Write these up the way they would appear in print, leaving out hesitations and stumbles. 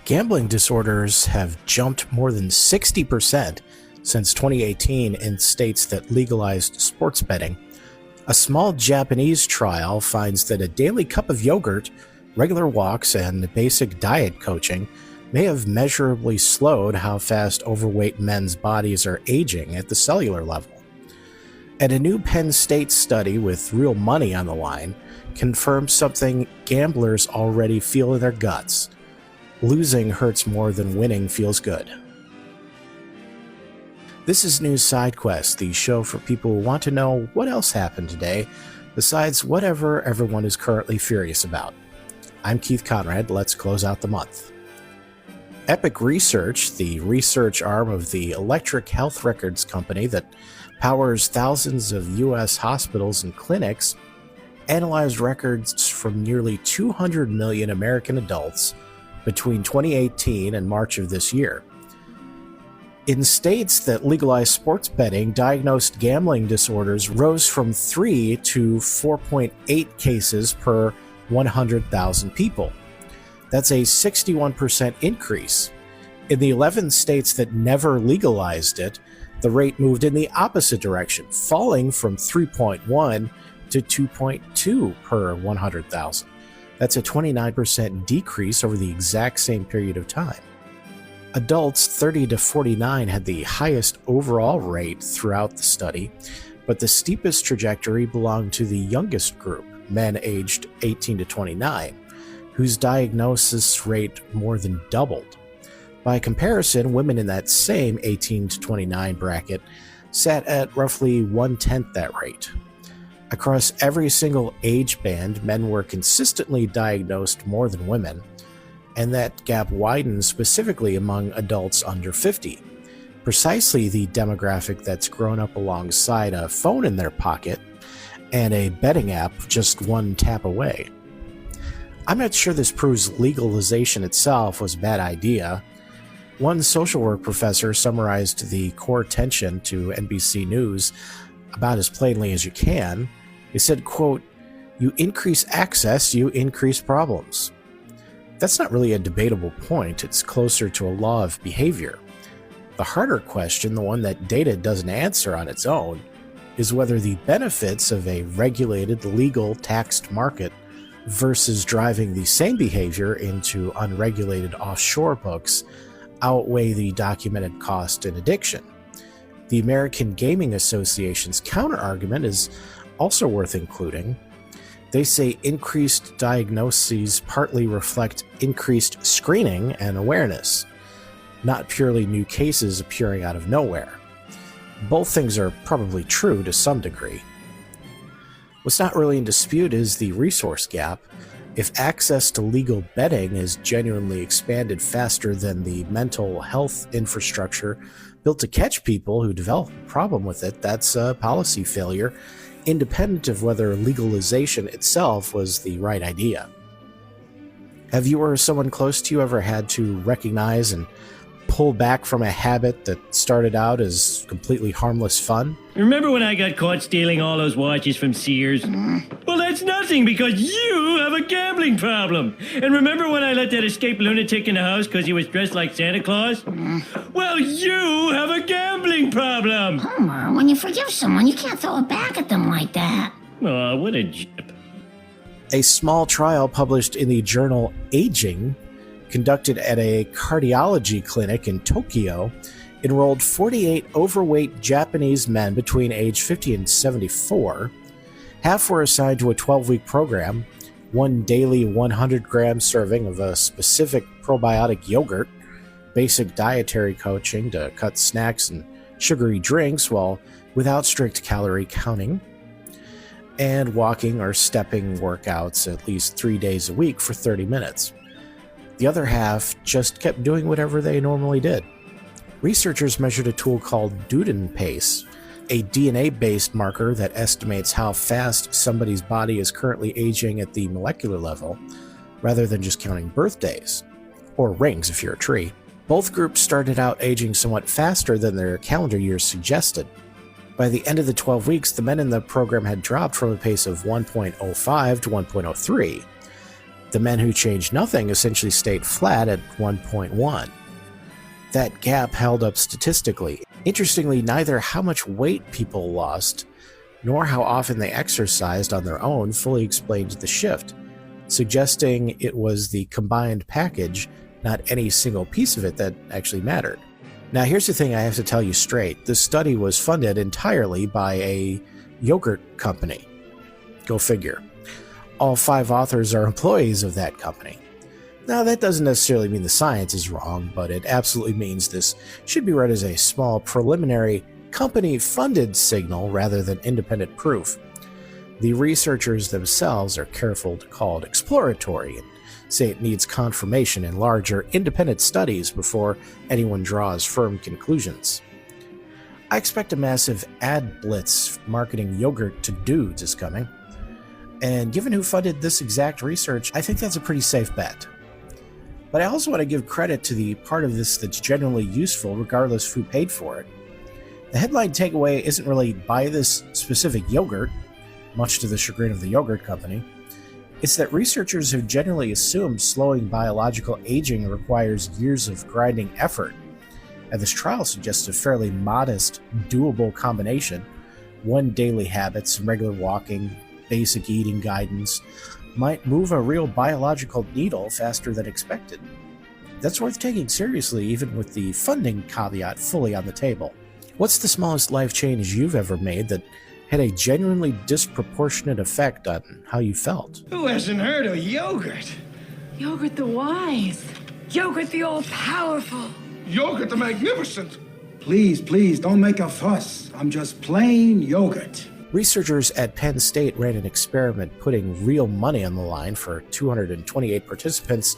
Gambling disorders have jumped more than 60% since 2018 in states that legalized sports betting. A small Japanese trial finds that a daily cup of yogurt, regular walks, and basic diet coaching may have measurably slowed how fast overweight men's bodies are aging at the cellular level. And a new Penn State study with real money on the line confirms something gamblers already feel in their guts. Losing hurts more than winning feels good. This is News SideQuest, the show for people who want to know what else happened today besides whatever everyone is currently furious about. I'm Keith Conrad. Let's close out the month. Epic Research, the research arm of the Electric Health Records company that powers thousands of U.S. hospitals and clinics, analyzed records from nearly 200 million American adults between 2018 and March of this year. In states that legalized sports betting, diagnosed gambling disorders rose from 3 to 4.8 cases per 100,000 people. That's a 61% increase. In the 11 states that never legalized it, the rate moved in the opposite direction, falling from 3.1 to 2.2 per 100,000. That's a 29% decrease over the exact same period of time. Adults 30 to 49 had the highest overall rate throughout the study, but the steepest trajectory belonged to the youngest group, men aged 18 to 29, whose diagnosis rate more than doubled. By comparison, women in that same 18 to 29 bracket sat at roughly 1/10 that rate. Across every single age band, men were consistently diagnosed more than women, and that gap widened specifically among adults under 50, precisely the demographic that's grown up alongside a phone in their pocket and a betting app just one tap away. I'm not sure this proves legalization itself was a bad idea. One social work professor summarized the core tension to NBC News about as plainly as you can. He said, quote, "You increase access, you increase problems." That's not really a debatable point. It's closer to a law of behavior. The harder question, the one that data doesn't answer on its own, is whether the benefits of a regulated, legal, taxed market versus driving the same behavior into unregulated offshore books outweigh the documented cost and addiction. The American Gaming Association's counterargument is also worth including. They say increased diagnoses partly reflect increased screening and awareness, not purely new cases appearing out of nowhere. Both things are probably true to some degree. What's not really in dispute is the resource gap. If access to legal betting is genuinely expanded faster than the mental health infrastructure built to catch people who develop a problem with it, that's a policy failure, independent of whether legalization itself was the right idea. Have you or someone close to you ever had to recognize and pull back from a habit that started out as completely harmless fun? Remember when I got caught stealing all those watches from Sears? Well, that's nothing because you have a gambling problem. And remember when I let that escaped lunatic in the house because he was dressed like Santa Claus? Well, you have a gambling problem. Homer, when you forgive someone, you can't throw it back at them like that. Oh, what a jip. A small trial published in the journal Aging, conducted at a cardiology clinic in Tokyo, enrolled 48 overweight Japanese men between age 50 and 74. Half were assigned to a 12-week program, one daily 100-gram serving of a specific probiotic yogurt, basic dietary coaching to cut snacks and sugary drinks while without strict calorie counting, and walking or stepping workouts at least 3 days a week for 30 minutes. The other half just kept doing whatever they normally did. Researchers measured a tool called Duden Pace, a DNA-based marker that estimates how fast somebody's body is currently aging at the molecular level, rather than just counting birthdays, or rings if you're a tree. Both groups started out aging somewhat faster than their calendar years suggested. By the end of the 12 weeks, the men in the program had dropped from a pace of 1.05 to 1.03. The men who changed nothing essentially stayed flat at 1.1. That gap held up statistically. Interestingly, neither how much weight people lost nor how often they exercised on their own fully explained the shift, suggesting it was the combined package, not any single piece of it, that actually mattered. Now, here's the thing I have to tell you straight. This study was funded entirely by a yogurt company. Go figure. All 5 authors are employees of that company. Now, that doesn't necessarily mean the science is wrong, but it absolutely means this should be read as a small preliminary company-funded signal rather than independent proof. The researchers themselves are careful to call it exploratory and say it needs confirmation in larger independent studies before anyone draws firm conclusions. I expect a massive ad blitz marketing yogurt to dudes is coming, and given who funded this exact research, I think that's a pretty safe bet. But I also want to give credit to the part of this that's genuinely useful regardless of who paid for it. The headline takeaway isn't really buy this specific yogurt, much to the chagrin of the yogurt company. It's that researchers have generally assumed slowing biological aging requires years of grinding effort, and this trial suggests a fairly modest, doable combination. 1 daily habit, some regular walking, basic eating guidance, might move a real biological needle faster than expected. That's worth taking seriously, even with the funding caveat fully on the table. What's the smallest life change you've ever made that had a genuinely disproportionate effect on how you felt? Who hasn't heard of yogurt? Yogurt the wise. Yogurt the all-powerful. Yogurt the magnificent. Please, don't make a fuss. I'm just plain yogurt. Researchers at Penn State ran an experiment putting real money on the line for 228 participants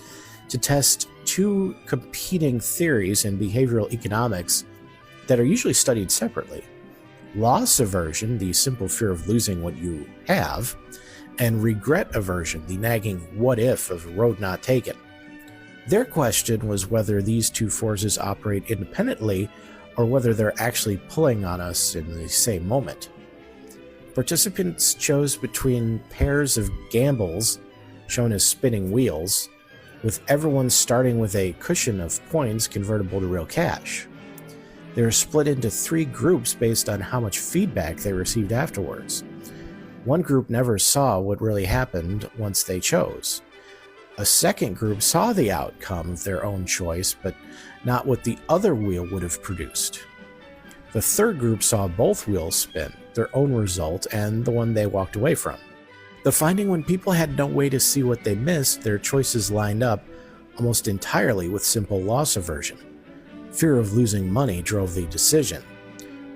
to test 2 competing theories in behavioral economics that are usually studied separately. Loss aversion, the simple fear of losing what you have, and regret aversion, the nagging what if of a road not taken. Their question was whether these 2 forces operate independently or whether they're actually pulling on us in the same moment. Participants chose between pairs of gambles, shown as spinning wheels, with everyone starting with a cushion of points convertible to real cash. They were split into 3 groups based on how much feedback they received afterwards. One group never saw what really happened once they chose. A second group saw the outcome of their own choice, but not what the other wheel would have produced. The third group saw both wheels spin, their own result, and the one they walked away from. The finding, when people had no way to see what they missed, their choices lined up almost entirely with simple loss aversion. Fear of losing money drove the decision.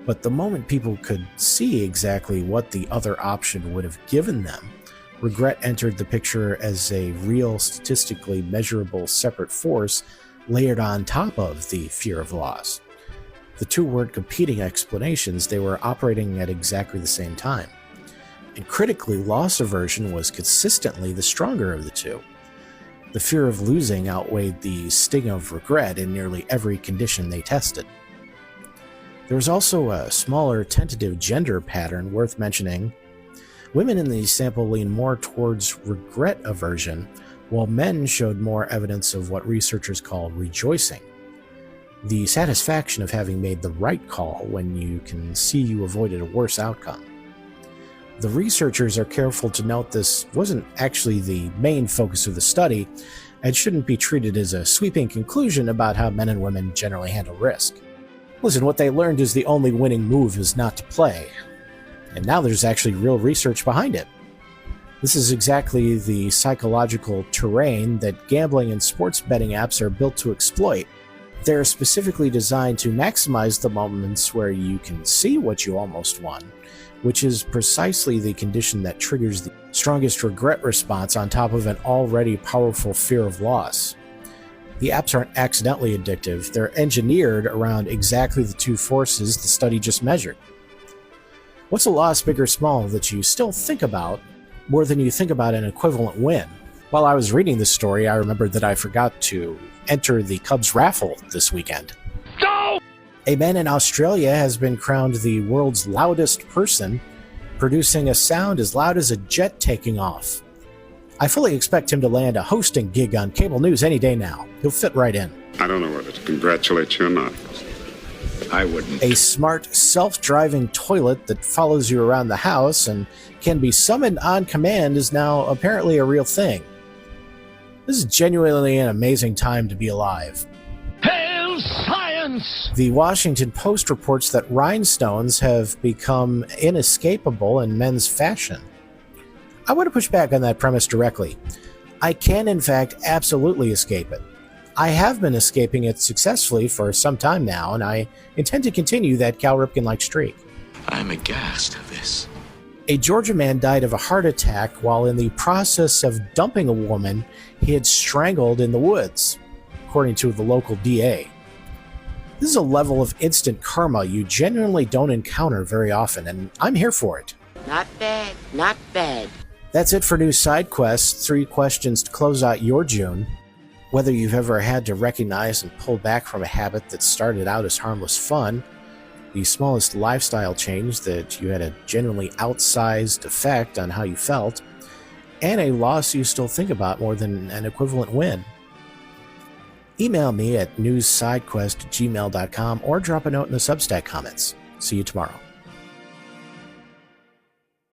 But the moment people could see exactly what the other option would have given them, regret entered the picture as a real, statistically measurable separate force layered on top of the fear of loss. The 2 weren't competing explanations, they were operating at exactly the same time. And critically, loss aversion was consistently the stronger of the 2. The fear of losing outweighed the sting of regret in nearly every condition they tested. There was also a smaller tentative gender pattern worth mentioning. Women in the sample leaned more towards regret aversion, while men showed more evidence of what researchers call rejoicing. The satisfaction of having made the right call when you can see you avoided a worse outcome. The researchers are careful to note this wasn't actually the main focus of the study and shouldn't be treated as a sweeping conclusion about how men and women generally handle risk. Listen, what they learned is the only winning move is not to play, and now there's actually real research behind it. This is exactly the psychological terrain that gambling and sports betting apps are built to exploit. They're specifically designed to maximize the moments where you can see what you almost won, which is precisely the condition that triggers the strongest regret response on top of an already powerful fear of loss. The apps aren't accidentally addictive, they're engineered around exactly the 2 forces the study just measured. What's a loss, big or small, that you still think about more than you think about an equivalent win? While I was reading this story, I remembered that I forgot to enter the Cubs raffle this weekend. No! A man in Australia has been crowned the world's loudest person, producing a sound as loud as a jet taking off. I fully expect him to land a hosting gig on cable news any day now. He'll fit right in. I don't know whether to congratulate you or not. I wouldn't. A smart, self-driving toilet that follows you around the house and can be summoned on command is now apparently a real thing. This is genuinely an amazing time to be alive. Hail science! The Washington Post reports that rhinestones have become inescapable in men's fashion. I want to push back on that premise directly. I can, in fact, absolutely escape it. I have been escaping it successfully for some time now, and I intend to continue that Cal Ripken-like streak. I'm aghast at this. A Georgia man died of a heart attack while in the process of dumping a woman he had strangled in the woods, according to the local DA. This is a level of instant karma you genuinely don't encounter very often, and I'm here for it. Not bad, not bad. That's it for new side quests, 3 questions to close out your June. Whether you've ever had to recognize and pull back from a habit that started out as harmless fun, the smallest lifestyle change that you had a genuinely outsized effect on how you felt, and a loss you still think about more than an equivalent win. Email me at newssidequest@gmail.com or drop a note in the Substack comments. See you tomorrow.